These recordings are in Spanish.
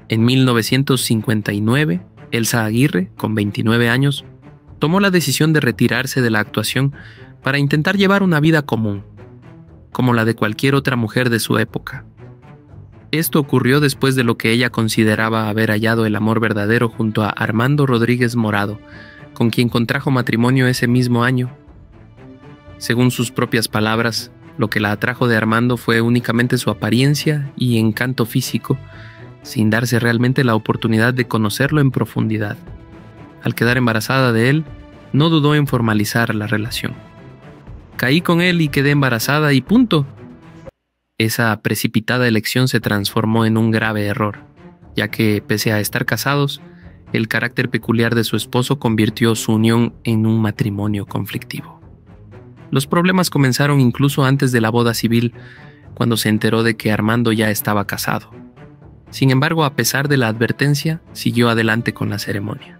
En 1959, Elsa Aguirre, con 29 años, tomó la decisión de retirarse de la actuación para intentar llevar una vida común, como la de cualquier otra mujer de su época. Esto ocurrió después de lo que ella consideraba haber hallado el amor verdadero junto a Armando Rodríguez Morado, con quien contrajo matrimonio ese mismo año. Según sus propias palabras, lo que la atrajo de Armando fue únicamente su apariencia y encanto físico, sin darse realmente la oportunidad de conocerlo en profundidad. Al quedar embarazada de él, no dudó en formalizar la relación. Caí con él y quedé embarazada y punto. Esa precipitada elección se transformó en un grave error, ya que, pese a estar casados, el carácter peculiar de su esposo convirtió su unión en un matrimonio conflictivo. Los problemas comenzaron incluso antes de la boda civil, cuando se enteró de que Armando ya estaba casado. Sin embargo, a pesar de la advertencia, siguió adelante con la ceremonia.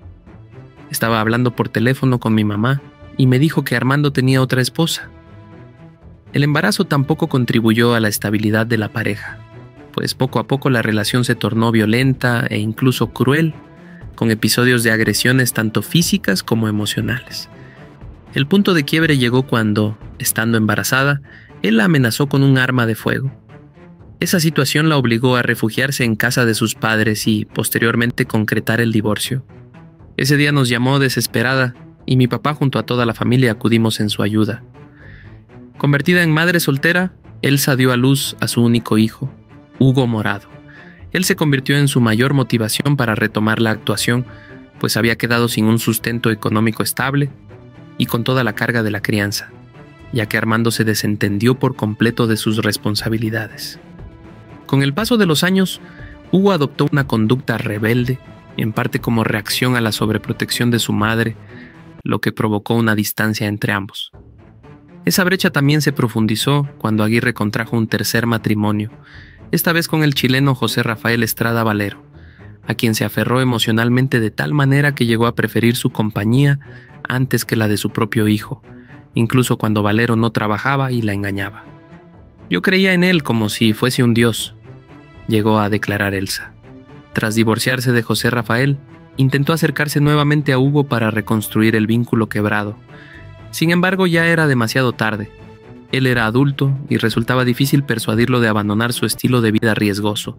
Estaba hablando por teléfono con mi mamá y me dijo que Armando tenía otra esposa. El embarazo tampoco contribuyó a la estabilidad de la pareja, pues poco a poco la relación se tornó violenta e incluso cruel, con episodios de agresiones tanto físicas como emocionales. El punto de quiebre llegó cuando, estando embarazada, él la amenazó con un arma de fuego. Esa situación la obligó a refugiarse en casa de sus padres y, posteriormente, concretar el divorcio. Ese día nos llamó desesperada y mi papá junto a toda la familia acudimos en su ayuda. Convertida en madre soltera, Elsa dio a luz a su único hijo, Hugo Morado. Él se convirtió en su mayor motivación para retomar la actuación, pues había quedado sin un sustento económico estable y con toda la carga de la crianza, ya que Armando se desentendió por completo de sus responsabilidades. Con el paso de los años, Hugo adoptó una conducta rebelde, en parte como reacción a la sobreprotección de su madre, lo que provocó una distancia entre ambos. Esa brecha también se profundizó cuando Aguirre contrajo un tercer matrimonio, esta vez con el chileno José Rafael Estrada Valero, a quien se aferró emocionalmente de tal manera que llegó a preferir su compañía antes que la de su propio hijo, incluso cuando Valero no trabajaba y la engañaba. Yo creía en él como si fuese un dios, llegó a declarar Elsa. Tras divorciarse de José Rafael, intentó acercarse nuevamente a Hugo para reconstruir el vínculo quebrado. Sin embargo, ya era demasiado tarde. Él era adulto y resultaba difícil persuadirlo de abandonar su estilo de vida riesgoso,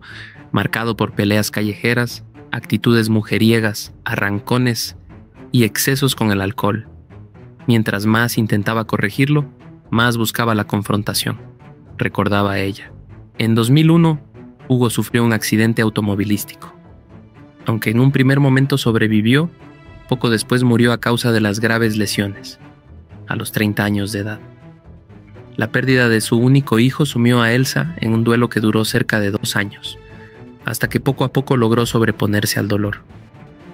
marcado por peleas callejeras, actitudes mujeriegas, arrancones y excesos con el alcohol. Mientras más intentaba corregirlo, más buscaba la confrontación, recordaba ella. En 2001, Hugo sufrió un accidente automovilístico. Aunque en un primer momento sobrevivió, poco después murió a causa de las graves lesiones, a los 30 años de edad. La pérdida de su único hijo sumió a Elsa en un duelo que duró cerca de 2 años, hasta que poco a poco logró sobreponerse al dolor.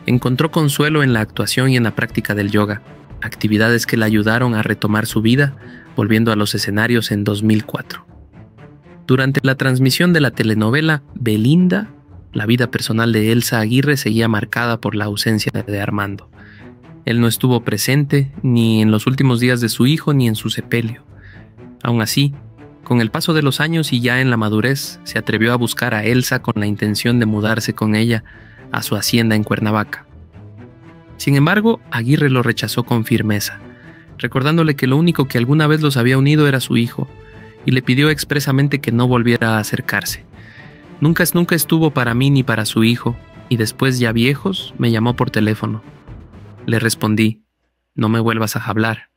Encontró consuelo en la actuación y en la práctica del yoga, actividades que la ayudaron a retomar su vida, volviendo a los escenarios en 2004. Durante la transmisión de la telenovela Belinda, la vida personal de Elsa Aguirre seguía marcada por la ausencia de Armando. Él no estuvo presente ni en los últimos días de su hijo ni en su sepelio. Aún así, con el paso de los años y ya en la madurez, se atrevió a buscar a Elsa con la intención de mudarse con ella a su hacienda en Cuernavaca. Sin embargo, Aguirre lo rechazó con firmeza, recordándole que lo único que alguna vez los había unido era su hijo, y le pidió expresamente que no volviera a acercarse. Nunca estuvo para mí ni para su hijo, y después, ya viejos, me llamó por teléfono. Le respondí, no me vuelvas a hablar.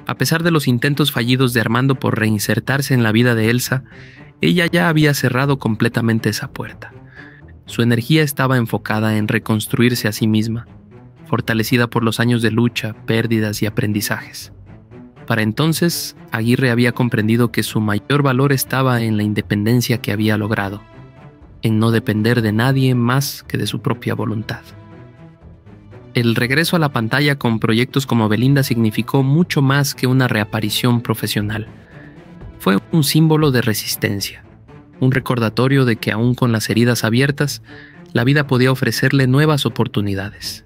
A pesar de los intentos fallidos de Armando por reinsertarse en la vida de Elsa, ella ya había cerrado completamente esa puerta. Su energía estaba enfocada en reconstruirse a sí misma, fortalecida por los años de lucha, pérdidas y aprendizajes. Para entonces, Aguirre había comprendido que su mayor valor estaba en la independencia que había logrado, en no depender de nadie más que de su propia voluntad. El regreso a la pantalla con proyectos como Belinda significó mucho más que una reaparición profesional. Fue un símbolo de resistencia, un recordatorio de que aún con las heridas abiertas, la vida podía ofrecerle nuevas oportunidades.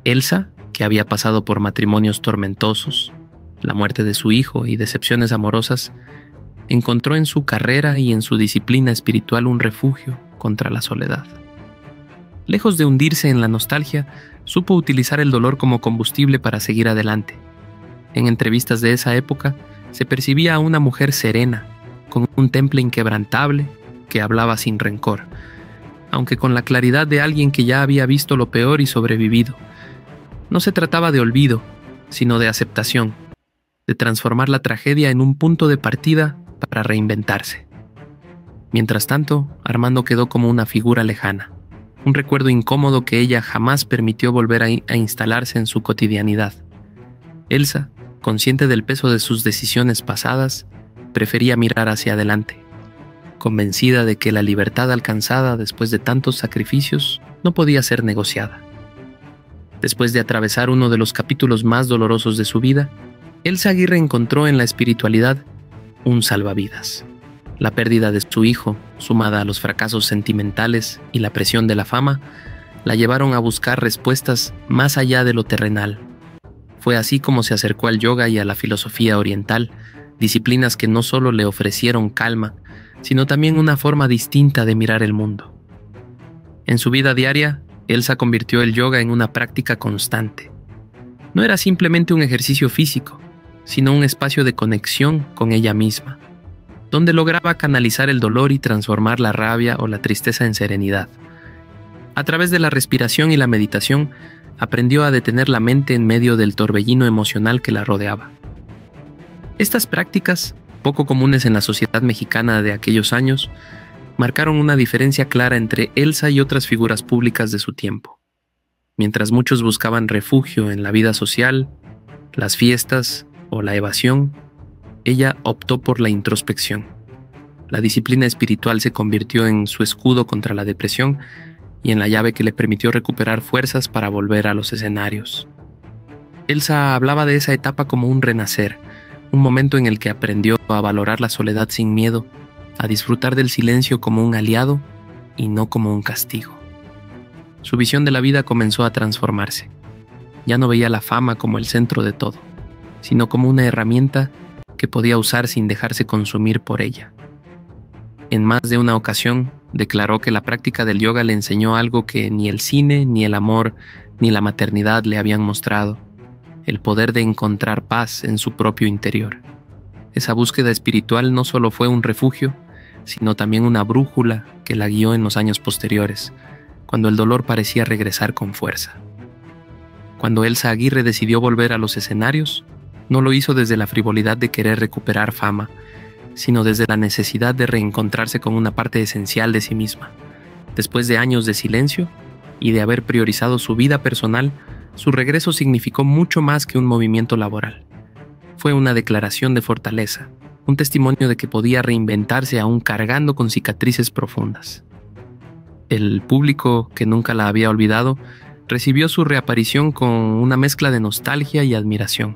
Elsa, que había pasado por matrimonios tormentosos, la muerte de su hijo y decepciones amorosas, encontró en su carrera y en su disciplina espiritual un refugio, contra la soledad. Lejos de hundirse en la nostalgia, supo utilizar el dolor como combustible para seguir adelante. En entrevistas de esa época, se percibía a una mujer serena, con un temple inquebrantable, que hablaba sin rencor, aunque con la claridad de alguien que ya había visto lo peor y sobrevivido. No se trataba de olvido, sino de aceptación, de transformar la tragedia en un punto de partida para reinventarse. Mientras tanto, Armando quedó como una figura lejana, un recuerdo incómodo que ella jamás permitió volver a instalarse en su cotidianidad. Elsa, consciente del peso de sus decisiones pasadas, prefería mirar hacia adelante, convencida de que la libertad alcanzada después de tantos sacrificios no podía ser negociada. Después de atravesar uno de los capítulos más dolorosos de su vida, Elsa Aguirre encontró en la espiritualidad un salvavidas. La pérdida de su hijo, sumada a los fracasos sentimentales y la presión de la fama, la llevaron a buscar respuestas más allá de lo terrenal. Fue así como se acercó al yoga y a la filosofía oriental, disciplinas que no solo le ofrecieron calma, sino también una forma distinta de mirar el mundo. En su vida diaria, Elsa convirtió el yoga en una práctica constante. No era simplemente un ejercicio físico, sino un espacio de conexión con ella misma, donde lograba canalizar el dolor y transformar la rabia o la tristeza en serenidad. A través de la respiración y la meditación, aprendió a detener la mente en medio del torbellino emocional que la rodeaba. Estas prácticas, poco comunes en la sociedad mexicana de aquellos años, marcaron una diferencia clara entre Elsa y otras figuras públicas de su tiempo. Mientras muchos buscaban refugio en la vida social, las fiestas o la evasión, ella optó por la introspección. La disciplina espiritual se convirtió en su escudo contra la depresión y en la llave que le permitió recuperar fuerzas para volver a los escenarios. Elsa hablaba de esa etapa como un renacer, un momento en el que aprendió a valorar la soledad sin miedo, a disfrutar del silencio como un aliado y no como un castigo. Su visión de la vida comenzó a transformarse. Ya no veía la fama como el centro de todo, sino como una herramienta que podía usar sin dejarse consumir por ella. En más de una ocasión, declaró que la práctica del yoga le enseñó algo que ni el cine, ni el amor, ni la maternidad le habían mostrado: el poder de encontrar paz en su propio interior. Esa búsqueda espiritual no solo fue un refugio, sino también una brújula que la guió en los años posteriores, cuando el dolor parecía regresar con fuerza. Cuando Elsa Aguirre decidió volver a los escenarios, no lo hizo desde la frivolidad de querer recuperar fama, sino desde la necesidad de reencontrarse con una parte esencial de sí misma. Después de años de silencio y de haber priorizado su vida personal, su regreso significó mucho más que un movimiento laboral. Fue una declaración de fortaleza, un testimonio de que podía reinventarse aún cargando con cicatrices profundas. El público, que nunca la había olvidado, recibió su reaparición con una mezcla de nostalgia y admiración.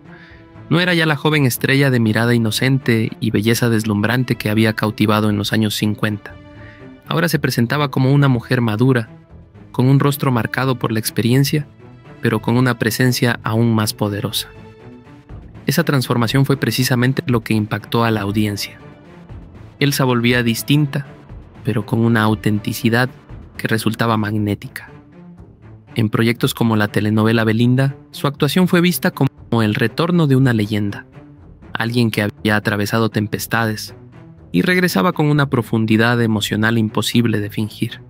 No era ya la joven estrella de mirada inocente y belleza deslumbrante que había cautivado en los años 50. Ahora se presentaba como una mujer madura, con un rostro marcado por la experiencia, pero con una presencia aún más poderosa. Esa transformación fue precisamente lo que impactó a la audiencia. Elsa volvía distinta, pero con una autenticidad que resultaba magnética. En proyectos como la telenovela Belinda, su actuación fue vista como el retorno de una leyenda, alguien que había atravesado tempestades y regresaba con una profundidad emocional imposible de fingir.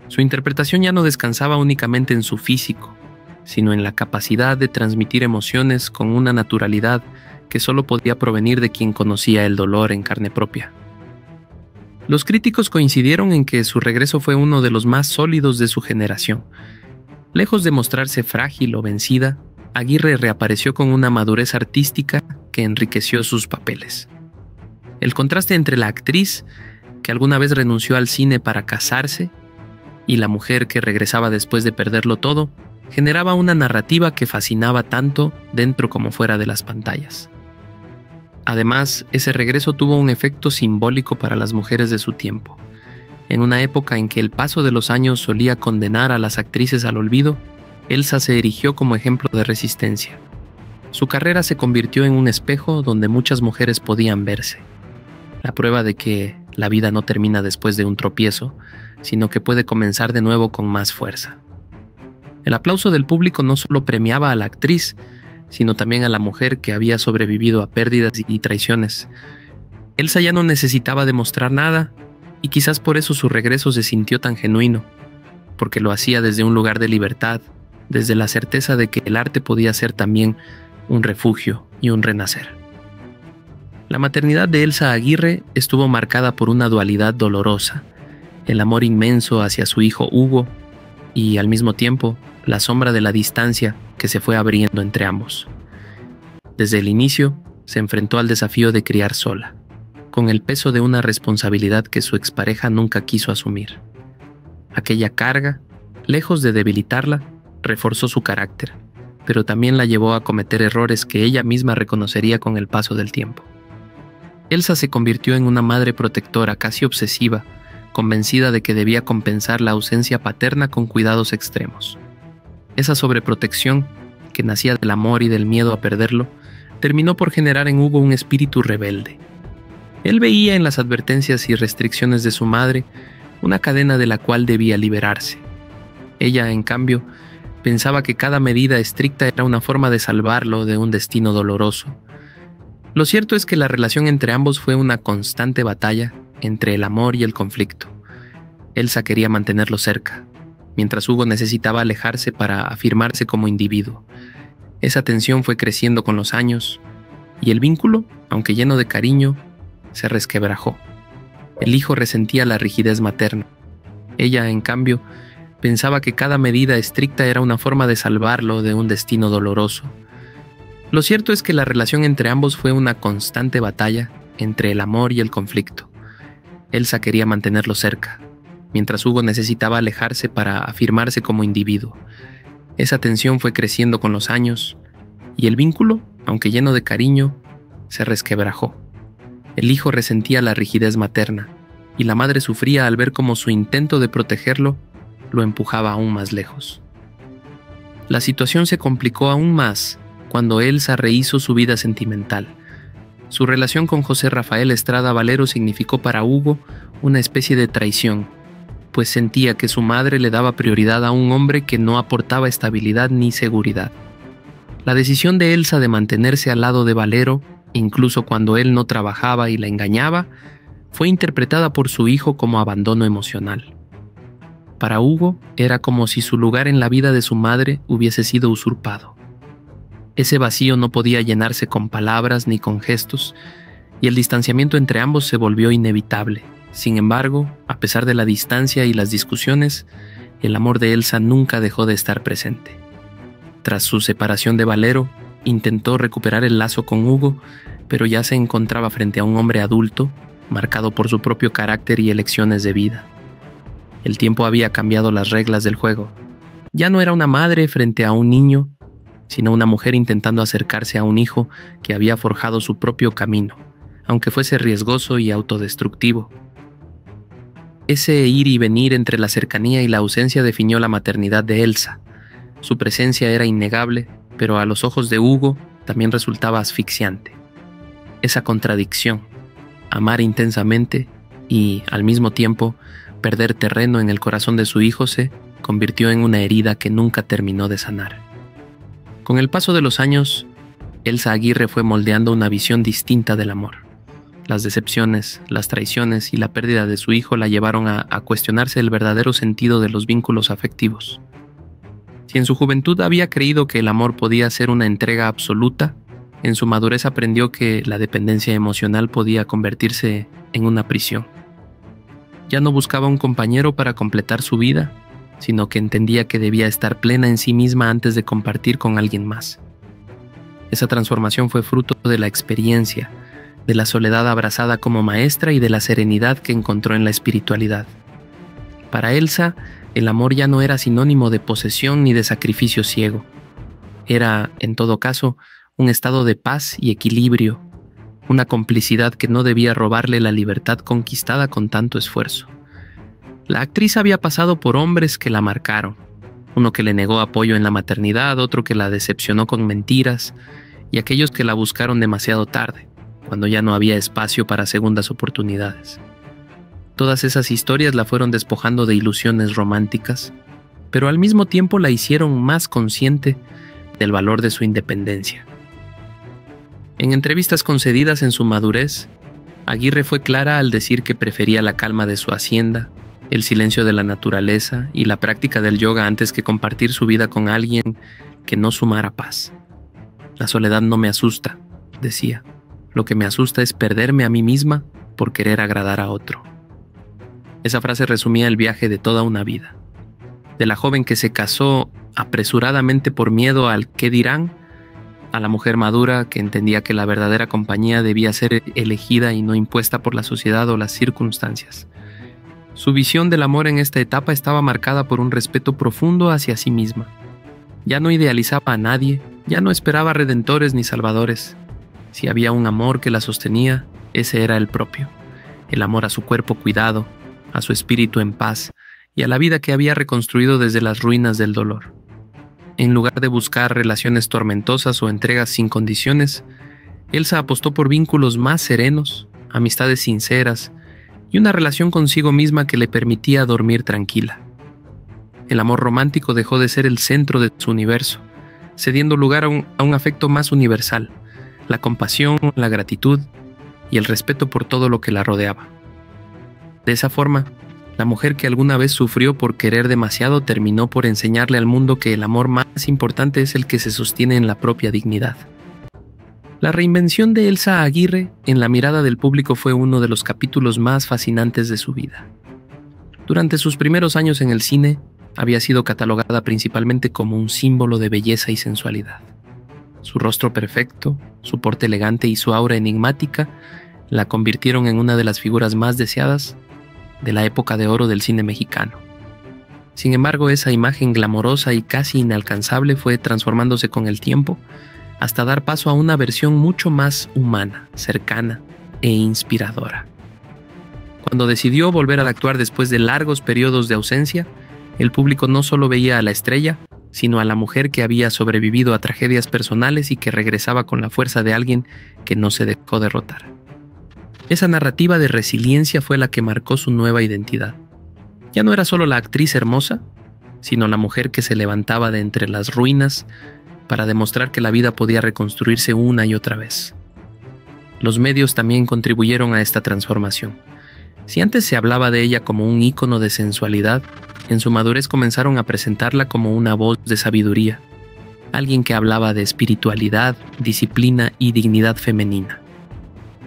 Su interpretación ya no descansaba únicamente en su físico, sino en la capacidad de transmitir emociones con una naturalidad que solo podía provenir de quien conocía el dolor en carne propia. Los críticos coincidieron en que su regreso fue uno de los más sólidos de su generación. Lejos de mostrarse frágil o vencida, Aguirre reapareció con una madurez artística que enriqueció sus papeles. El contraste entre la actriz, que alguna vez renunció al cine para casarse, y la mujer que regresaba después de perderlo todo, generaba una narrativa que fascinaba tanto dentro como fuera de las pantallas. Además, ese regreso tuvo un efecto simbólico para las mujeres de su tiempo. En una época en que el paso de los años solía condenar a las actrices al olvido, Elsa se erigió como ejemplo de resistencia. Su carrera se convirtió en un espejo donde muchas mujeres podían verse. La prueba de que la vida no termina después de un tropiezo, sino que puede comenzar de nuevo con más fuerza. El aplauso del público no solo premiaba a la actriz, sino también a la mujer que había sobrevivido a pérdidas y traiciones. Elsa ya no necesitaba demostrar nada, y quizás por eso su regreso se sintió tan genuino, porque lo hacía desde un lugar de libertad, desde la certeza de que el arte podía ser también un refugio y un renacer. La maternidad de Elsa Aguirre estuvo marcada por una dualidad dolorosa, el amor inmenso hacia su hijo Hugo y, al mismo tiempo, la sombra de la distancia que se fue abriendo entre ambos. Desde el inicio, se enfrentó al desafío de criar sola, con el peso de una responsabilidad que su expareja nunca quiso asumir. Aquella carga, lejos de debilitarla, reforzó su carácter, pero también la llevó a cometer errores que ella misma reconocería con el paso del tiempo. Elsa se convirtió en una madre protectora casi obsesiva, convencida de que debía compensar la ausencia paterna con cuidados extremos. Esa sobreprotección, que nacía del amor y del miedo a perderlo, terminó por generar en Hugo un espíritu rebelde. Él veía en las advertencias y restricciones de su madre una cadena de la cual debía liberarse. Ella, en cambio, pensaba que cada medida estricta era una forma de salvarlo de un destino doloroso. Lo cierto es que la relación entre ambos fue una constante batalla entre el amor y el conflicto. Elsa quería mantenerlo cerca, mientras Hugo necesitaba alejarse para afirmarse como individuo. Esa tensión fue creciendo con los años, y el vínculo, aunque lleno de cariño, se resquebrajó. El hijo resentía la rigidez materna. Ella, en cambio, pensaba que cada medida estricta era una forma de salvarlo de un destino doloroso. Lo cierto es que la relación entre ambos fue una constante batalla entre el amor y el conflicto. Elsa quería mantenerlo cerca, mientras Hugo necesitaba alejarse para afirmarse como individuo. Esa tensión fue creciendo con los años, y el vínculo, aunque lleno de cariño, se resquebrajó. El hijo resentía la rigidez materna, y la madre sufría al ver cómo su intento de protegerlo lo empujaba aún más lejos. La situación se complicó aún más cuando Elsa rehizo su vida sentimental. Su relación con José Rafael Estrada Valero significó para Hugo una especie de traición, pues sentía que su madre le daba prioridad a un hombre que no aportaba estabilidad ni seguridad. La decisión de Elsa de mantenerse al lado de Valero, incluso cuando él no trabajaba y la engañaba, fue interpretada por su hijo como abandono emocional. Para Hugo era como si su lugar en la vida de su madre hubiese sido usurpado. Ese vacío no podía llenarse con palabras ni con gestos, y el distanciamiento entre ambos se volvió inevitable. Sin embargo, a pesar de la distancia y las discusiones, el amor de Elsa nunca dejó de estar presente. Tras su separación de Valero, intentó recuperar el lazo con Hugo, pero ya se encontraba frente a un hombre adulto, marcado por su propio carácter y elecciones de vida. El tiempo había cambiado las reglas del juego. Ya no era una madre frente a un niño, sino una mujer intentando acercarse a un hijo que había forjado su propio camino, aunque fuese riesgoso y autodestructivo. Ese ir y venir entre la cercanía y la ausencia definió la maternidad de Elsa. Su presencia era innegable, pero a los ojos de Hugo también resultaba asfixiante. Esa contradicción, amar intensamente y, al mismo tiempo, perder terreno en el corazón de su hijo se convirtió en una herida que nunca terminó de sanar. Con el paso de los años, Elsa Aguirre fue moldeando una visión distinta del amor. Las decepciones, las traiciones y la pérdida de su hijo la llevaron a cuestionarse el verdadero sentido de los vínculos afectivos. Si en su juventud había creído que el amor podía ser una entrega absoluta, en su madurez aprendió que la dependencia emocional podía convertirse en una prisión. Ya no buscaba un compañero para completar su vida, sino que entendía que debía estar plena en sí misma antes de compartir con alguien más. Esa transformación fue fruto de la experiencia, de la soledad abrazada como maestra y de la serenidad que encontró en la espiritualidad. Para Elsa, el amor ya no era sinónimo de posesión ni de sacrificio ciego. Era, en todo caso, un estado de paz y equilibrio, una complicidad que no debía robarle la libertad conquistada con tanto esfuerzo. La actriz había pasado por hombres que la marcaron, uno que le negó apoyo en la maternidad, otro que la decepcionó con mentiras, y aquellos que la buscaron demasiado tarde, cuando ya no había espacio para segundas oportunidades. Todas esas historias la fueron despojando de ilusiones románticas, pero al mismo tiempo la hicieron más consciente del valor de su independencia. En entrevistas concedidas en su madurez, Aguirre fue clara al decir que prefería la calma de su hacienda, el silencio de la naturaleza y la práctica del yoga antes que compartir su vida con alguien que no sumara paz. La soledad no me asusta, decía. Lo que me asusta es perderme a mí misma por querer agradar a otro. Esa frase resumía el viaje de toda una vida. De la joven que se casó apresuradamente por miedo al qué dirán, a la mujer madura que entendía que la verdadera compañía debía ser elegida y no impuesta por la sociedad o las circunstancias. Su visión del amor en esta etapa estaba marcada por un respeto profundo hacia sí misma. Ya no idealizaba a nadie, ya no esperaba redentores ni salvadores. Si había un amor que la sostenía, ese era el propio. El amor a su cuerpo cuidado, a su espíritu en paz y a la vida que había reconstruido desde las ruinas del dolor. En lugar de buscar relaciones tormentosas o entregas sin condiciones, Elsa apostó por vínculos más serenos, amistades sinceras y una relación consigo misma que le permitía dormir tranquila. El amor romántico dejó de ser el centro de su universo, cediendo lugar a un afecto más universal, la compasión, la gratitud y el respeto por todo lo que la rodeaba. De esa forma, la mujer que alguna vez sufrió por querer demasiado terminó por enseñarle al mundo que el amor más importante es el que se sostiene en la propia dignidad. La reinvención de Elsa Aguirre en la mirada del público fue uno de los capítulos más fascinantes de su vida. Durante sus primeros años en el cine, había sido catalogada principalmente como un símbolo de belleza y sensualidad. Su rostro perfecto, su porte elegante y su aura enigmática la convirtieron en una de las figuras más deseadas de la época de oro del cine mexicano. Sin embargo, esa imagen glamorosa y casi inalcanzable fue transformándose con el tiempo hasta dar paso a una versión mucho más humana, cercana e inspiradora. Cuando decidió volver a actuar después de largos periodos de ausencia, el público no solo veía a la estrella, sino a la mujer que había sobrevivido a tragedias personales y que regresaba con la fuerza de alguien que no se dejó derrotar. Esa narrativa de resiliencia fue la que marcó su nueva identidad. Ya no era solo la actriz hermosa, sino la mujer que se levantaba de entre las ruinas para demostrar que la vida podía reconstruirse una y otra vez. Los medios también contribuyeron a esta transformación. Si antes se hablaba de ella como un ícono de sensualidad, en su madurez comenzaron a presentarla como una voz de sabiduría, alguien que hablaba de espiritualidad, disciplina y dignidad femenina.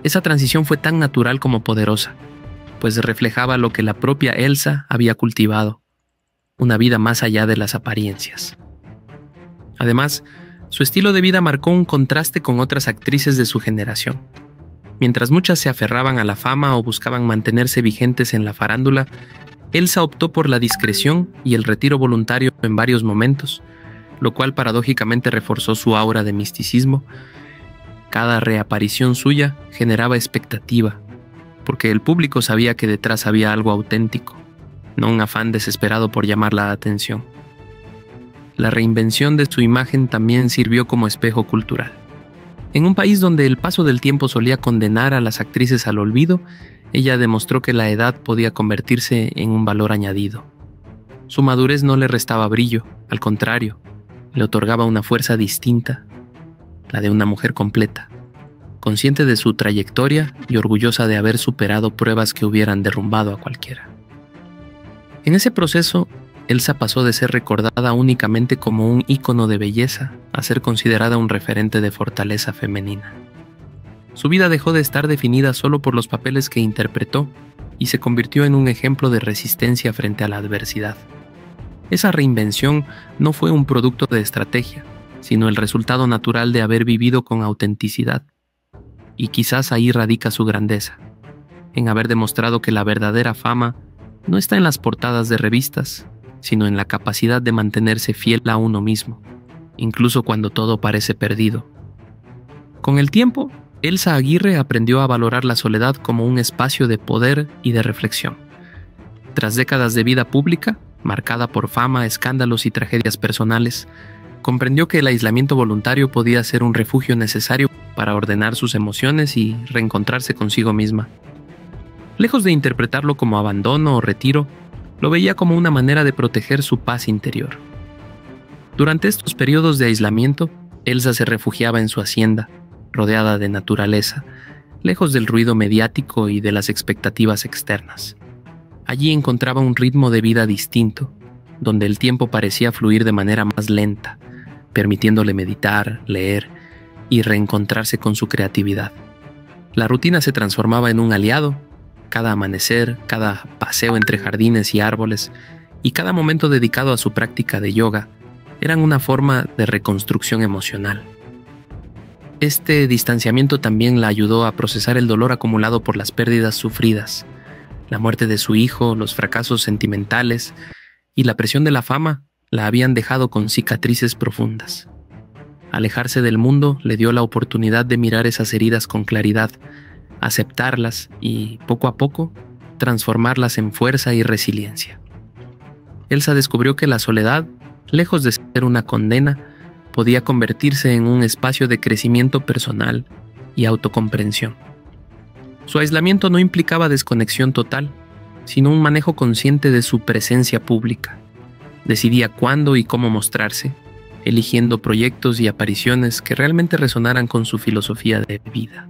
Esa transición fue tan natural como poderosa, pues reflejaba lo que la propia Elsa había cultivado, una vida más allá de las apariencias. Además, su estilo de vida marcó un contraste con otras actrices de su generación. Mientras muchas se aferraban a la fama o buscaban mantenerse vigentes en la farándula, Elsa optó por la discreción y el retiro voluntario en varios momentos, lo cual paradójicamente reforzó su aura de misticismo. Cada reaparición suya generaba expectativa, porque el público sabía que detrás había algo auténtico, no un afán desesperado por llamar la atención. La reinvención de su imagen también sirvió como espejo cultural. En un país donde el paso del tiempo solía condenar a las actrices al olvido, ella demostró que la edad podía convertirse en un valor añadido. Su madurez no le restaba brillo, al contrario, le otorgaba una fuerza distinta, la de una mujer completa, consciente de su trayectoria y orgullosa de haber superado pruebas que hubieran derrumbado a cualquiera. En ese proceso, Elsa pasó de ser recordada únicamente como un ícono de belleza a ser considerada un referente de fortaleza femenina. Su vida dejó de estar definida solo por los papeles que interpretó y se convirtió en un ejemplo de resistencia frente a la adversidad. Esa reinvención no fue un producto de estrategia, sino el resultado natural de haber vivido con autenticidad. Y quizás ahí radica su grandeza, en haber demostrado que la verdadera fama no está en las portadas de revistas, sino en la capacidad de mantenerse fiel a uno mismo, incluso cuando todo parece perdido. Con el tiempo, Elsa Aguirre aprendió a valorar la soledad como un espacio de poder y de reflexión. Tras décadas de vida pública, marcada por fama, escándalos y tragedias personales, comprendió que el aislamiento voluntario podía ser un refugio necesario para ordenar sus emociones y reencontrarse consigo misma. Lejos de interpretarlo como abandono o retiro, lo veía como una manera de proteger su paz interior. Durante estos periodos de aislamiento, Elsa se refugiaba en su hacienda, rodeada de naturaleza, lejos del ruido mediático y de las expectativas externas. Allí encontraba un ritmo de vida distinto, donde el tiempo parecía fluir de manera más lenta, permitiéndole meditar, leer y reencontrarse con su creatividad. La rutina se transformaba en un aliado. Cada amanecer, cada paseo entre jardines y árboles y cada momento dedicado a su práctica de yoga eran una forma de reconstrucción emocional. Este distanciamiento también la ayudó a procesar el dolor acumulado por las pérdidas sufridas, la muerte de su hijo, los fracasos sentimentales y la presión de la fama la habían dejado con cicatrices profundas. Alejarse del mundo le dio la oportunidad de mirar esas heridas con claridad, aceptarlas y, poco a poco, transformarlas en fuerza y resiliencia. Elsa descubrió que la soledad, lejos de ser una condena, podía convertirse en un espacio de crecimiento personal y autocomprensión. Su aislamiento no implicaba desconexión total, sino un manejo consciente de su presencia pública. Decidía cuándo y cómo mostrarse, eligiendo proyectos y apariciones que realmente resonaran con su filosofía de vida.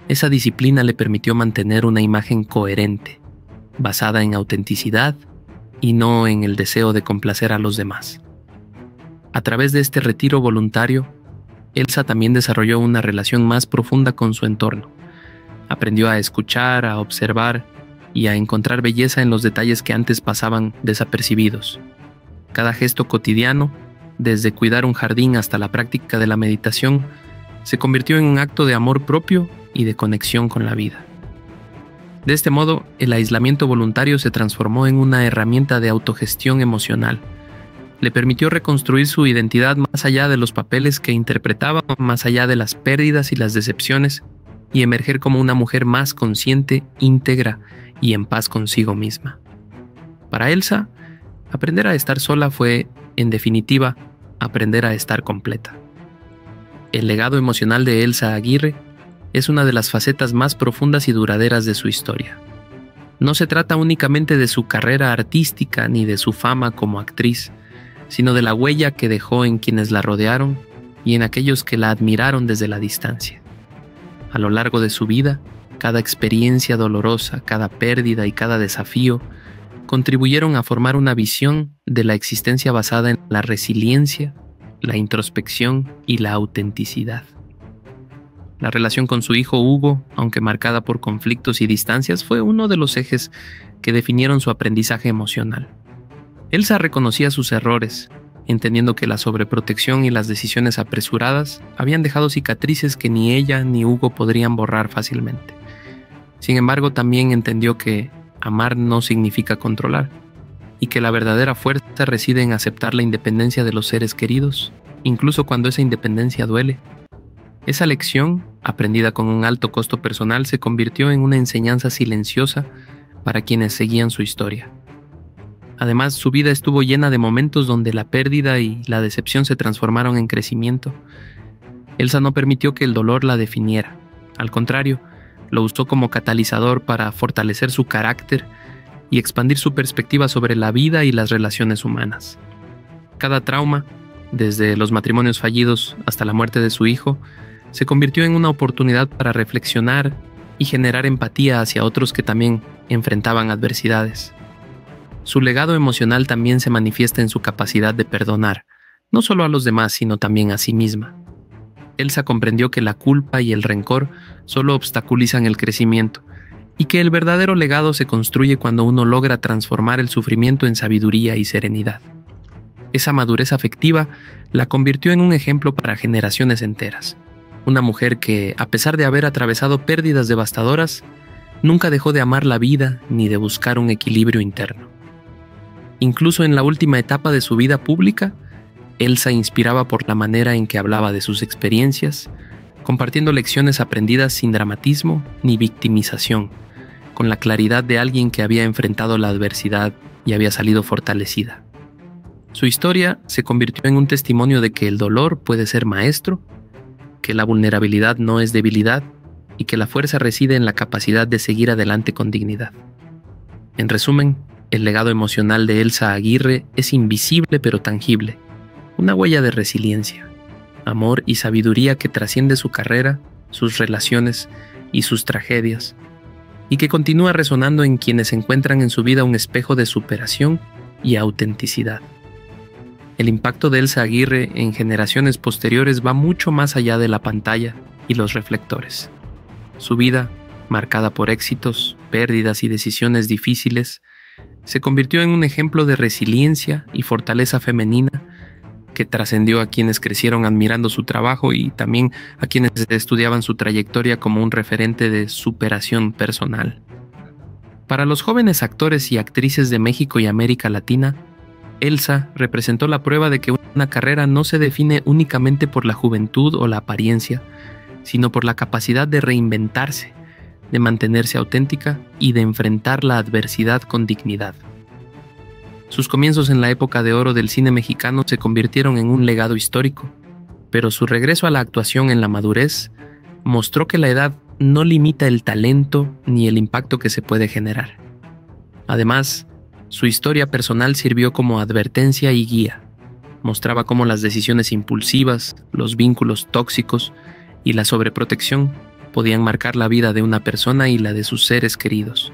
Esa disciplina le permitió mantener una imagen coherente, basada en autenticidad y no en el deseo de complacer a los demás. A través de este retiro voluntario, Elsa también desarrolló una relación más profunda con su entorno. Aprendió a escuchar, a observar y a encontrar belleza en los detalles que antes pasaban desapercibidos. Cada gesto cotidiano, desde cuidar un jardín hasta la práctica de la meditación, se convirtió en un acto de amor propio y de conexión con la vida. De este modo, el aislamiento voluntario se transformó en una herramienta de autogestión emocional. Le permitió reconstruir su identidad más allá de los papeles que interpretaba, más allá de las pérdidas y las decepciones, y emerger como una mujer más consciente, íntegra y en paz consigo misma. Para Elsa, aprender a estar sola fue, en definitiva, aprender a estar completa. El legado emocional de Elsa Aguirre es una de las facetas más profundas y duraderas de su historia. No se trata únicamente de su carrera artística ni de su fama como actriz, sino de la huella que dejó en quienes la rodearon y en aquellos que la admiraron desde la distancia. A lo largo de su vida, cada experiencia dolorosa, cada pérdida y cada desafío contribuyeron a formar una visión de la existencia basada en la resiliencia, la introspección y la autenticidad. La relación con su hijo Hugo, aunque marcada por conflictos y distancias, fue uno de los ejes que definieron su aprendizaje emocional. Elsa reconocía sus errores, entendiendo que la sobreprotección y las decisiones apresuradas habían dejado cicatrices que ni ella ni Hugo podrían borrar fácilmente. Sin embargo, también entendió que amar no significa controlar, y que la verdadera fuerza reside en aceptar la independencia de los seres queridos, incluso cuando esa independencia duele. Esa lección, aprendida con un alto costo personal, se convirtió en una enseñanza silenciosa para quienes seguían su historia. Además, su vida estuvo llena de momentos donde la pérdida y la decepción se transformaron en crecimiento. Elsa no permitió que el dolor la definiera. Al contrario, lo usó como catalizador para fortalecer su carácter y expandir su perspectiva sobre la vida y las relaciones humanas. Cada trauma, desde los matrimonios fallidos hasta la muerte de su hijo, se convirtió en una oportunidad para reflexionar y generar empatía hacia otros que también enfrentaban adversidades. Su legado emocional también se manifiesta en su capacidad de perdonar, no solo a los demás, sino también a sí misma. Elsa comprendió que la culpa y el rencor solo obstaculizan el crecimiento, y que el verdadero legado se construye cuando uno logra transformar el sufrimiento en sabiduría y serenidad. Esa madurez afectiva la convirtió en un ejemplo para generaciones enteras. Una mujer que, a pesar de haber atravesado pérdidas devastadoras, nunca dejó de amar la vida ni de buscar un equilibrio interno. Incluso en la última etapa de su vida pública, Elsa inspiraba por la manera en que hablaba de sus experiencias, compartiendo lecciones aprendidas sin dramatismo ni victimización, con la claridad de alguien que había enfrentado la adversidad y había salido fortalecida. Su historia se convirtió en un testimonio de que el dolor puede ser maestro, que la vulnerabilidad no es debilidad y que la fuerza reside en la capacidad de seguir adelante con dignidad. En resumen, el legado emocional de Elsa Aguirre es invisible pero tangible, una huella de resiliencia, amor y sabiduría que trasciende su carrera, sus relaciones y sus tragedias, y que continúa resonando en quienes encuentran en su vida un espejo de superación y autenticidad. El impacto de Elsa Aguirre en generaciones posteriores va mucho más allá de la pantalla y los reflectores. Su vida, marcada por éxitos, pérdidas y decisiones difíciles, se convirtió en un ejemplo de resiliencia y fortaleza femenina que trascendió a quienes crecieron admirando su trabajo y también a quienes estudiaban su trayectoria como un referente de superación personal. Para los jóvenes actores y actrices de México y América Latina, Elsa representó la prueba de que una carrera no se define únicamente por la juventud o la apariencia, sino por la capacidad de reinventarse, de mantenerse auténtica y de enfrentar la adversidad con dignidad. Sus comienzos en la época de oro del cine mexicano se convirtieron en un legado histórico, pero su regreso a la actuación en la madurez mostró que la edad no limita el talento ni el impacto que se puede generar. Además, su historia personal sirvió como advertencia y guía. Mostraba cómo las decisiones impulsivas, los vínculos tóxicos y la sobreprotección podían marcar la vida de una persona y la de sus seres queridos.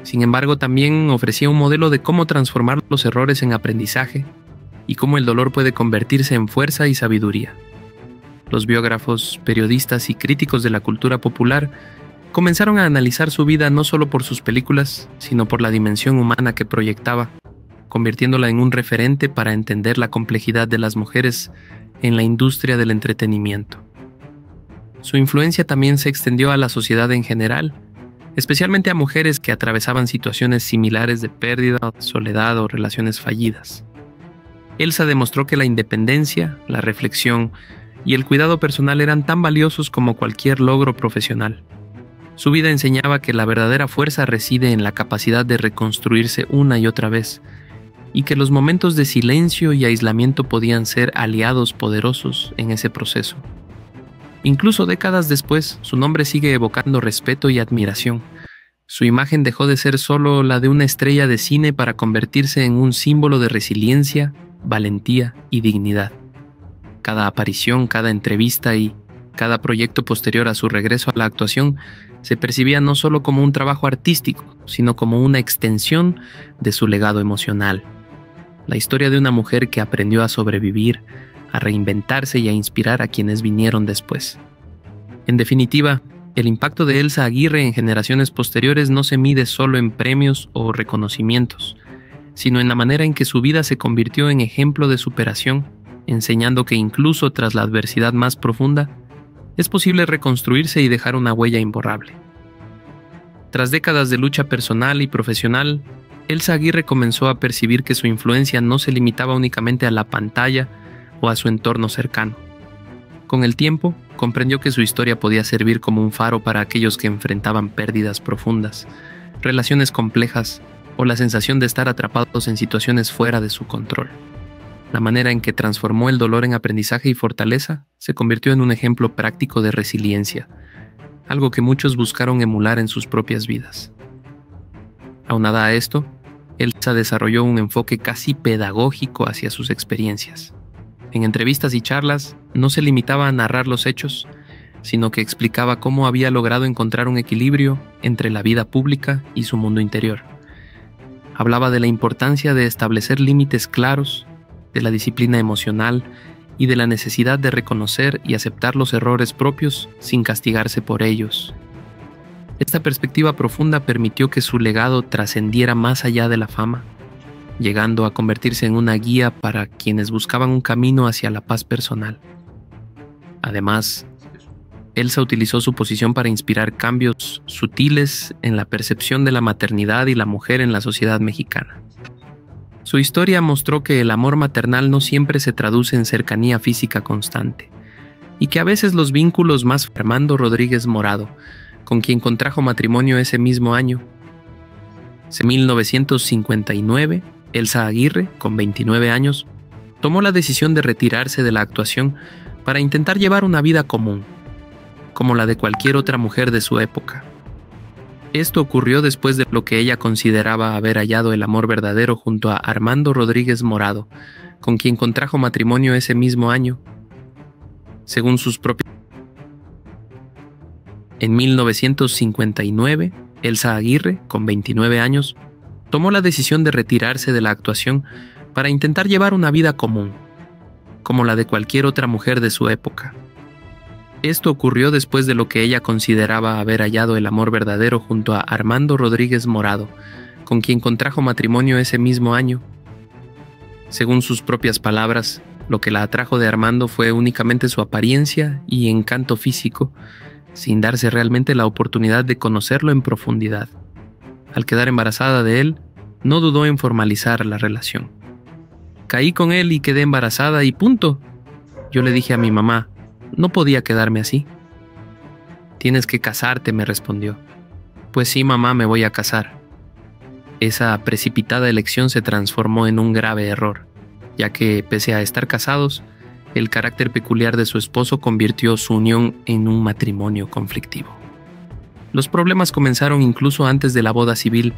Sin embargo, también ofrecía un modelo de cómo transformar los errores en aprendizaje y cómo el dolor puede convertirse en fuerza y sabiduría. Los biógrafos, periodistas y críticos de la cultura popular comenzaron a analizar su vida no solo por sus películas, sino por la dimensión humana que proyectaba, convirtiéndola en un referente para entender la complejidad de las mujeres en la industria del entretenimiento. Su influencia también se extendió a la sociedad en general, especialmente a mujeres que atravesaban situaciones similares de pérdida, soledad o relaciones fallidas. Elsa demostró que la independencia, la reflexión y el cuidado personal eran tan valiosos como cualquier logro profesional. Su vida enseñaba que la verdadera fuerza reside en la capacidad de reconstruirse una y otra vez, y que los momentos de silencio y aislamiento podían ser aliados poderosos en ese proceso. Incluso décadas después, su nombre sigue evocando respeto y admiración. Su imagen dejó de ser solo la de una estrella de cine para convertirse en un símbolo de resiliencia, valentía y dignidad. Cada aparición, cada entrevista y cada proyecto posterior a su regreso a la actuación se percibía no solo como un trabajo artístico, sino como una extensión de su legado emocional. La historia de una mujer que aprendió a sobrevivir, a reinventarse y a inspirar a quienes vinieron después. En definitiva, el impacto de Elsa Aguirre en generaciones posteriores no se mide solo en premios o reconocimientos, sino en la manera en que su vida se convirtió en ejemplo de superación, enseñando que incluso tras la adversidad más profunda, es posible reconstruirse y dejar una huella imborrable. Tras décadas de lucha personal y profesional, Elsa Aguirre comenzó a percibir que su influencia no se limitaba únicamente a la pantalla o a su entorno cercano. Con el tiempo, comprendió que su historia podía servir como un faro para aquellos que enfrentaban pérdidas profundas, relaciones complejas o la sensación de estar atrapados en situaciones fuera de su control. La manera en que transformó el dolor en aprendizaje y fortaleza se convirtió en un ejemplo práctico de resiliencia, algo que muchos buscaron emular en sus propias vidas. Aunada a esto, Elsa desarrolló un enfoque casi pedagógico hacia sus experiencias. En entrevistas y charlas, no se limitaba a narrar los hechos, sino que explicaba cómo había logrado encontrar un equilibrio entre la vida pública y su mundo interior. Hablaba de la importancia de establecer límites claros, de la disciplina emocional y de la necesidad de reconocer y aceptar los errores propios sin castigarse por ellos. Esta perspectiva profunda permitió que su legado trascendiera más allá de la fama, llegando a convertirse en una guía para quienes buscaban un camino hacia la paz personal. Además, Elsa utilizó su posición para inspirar cambios sutiles en la percepción de la maternidad y la mujer en la sociedad mexicana. Su historia mostró que el amor maternal no siempre se traduce en cercanía física constante, y que a veces los vínculos más Armando Rodríguez Morado, con quien contrajo matrimonio ese mismo año. En 1959, Elsa Aguirre, con 29 años, tomó la decisión de retirarse de la actuación para intentar llevar una vida común. como la de cualquier otra mujer de su época. Esto ocurrió después de lo que ella consideraba haber hallado el amor verdadero junto a Armando Rodríguez Morado, con quien contrajo matrimonio ese mismo año. Según sus propias... En 1959, Elsa Aguirre, con 29 años, tomó la decisión de retirarse de la actuación para intentar llevar una vida común, como la de cualquier otra mujer de su época. Esto ocurrió después de lo que ella consideraba haber hallado el amor verdadero junto a Armando Rodríguez Morado, con quien contrajo matrimonio ese mismo año. Según sus propias palabras, lo que la atrajo de Armando fue únicamente su apariencia y encanto físico, sin darse realmente la oportunidad de conocerlo en profundidad. Al quedar embarazada de él, no dudó en formalizar la relación. Caí con él y quedé embarazada y punto. Yo le dije a mi mamá, no podía quedarme así. Tienes que casarte, me respondió. Pues sí, mamá, me voy a casar. Esa precipitada elección se transformó en un grave error, ya que, pese a estar casados, el carácter peculiar de su esposo convirtió su unión en un matrimonio conflictivo. Los problemas comenzaron incluso antes de la boda civil,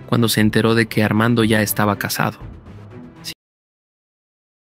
cuando se enteró de que Armando ya estaba casado.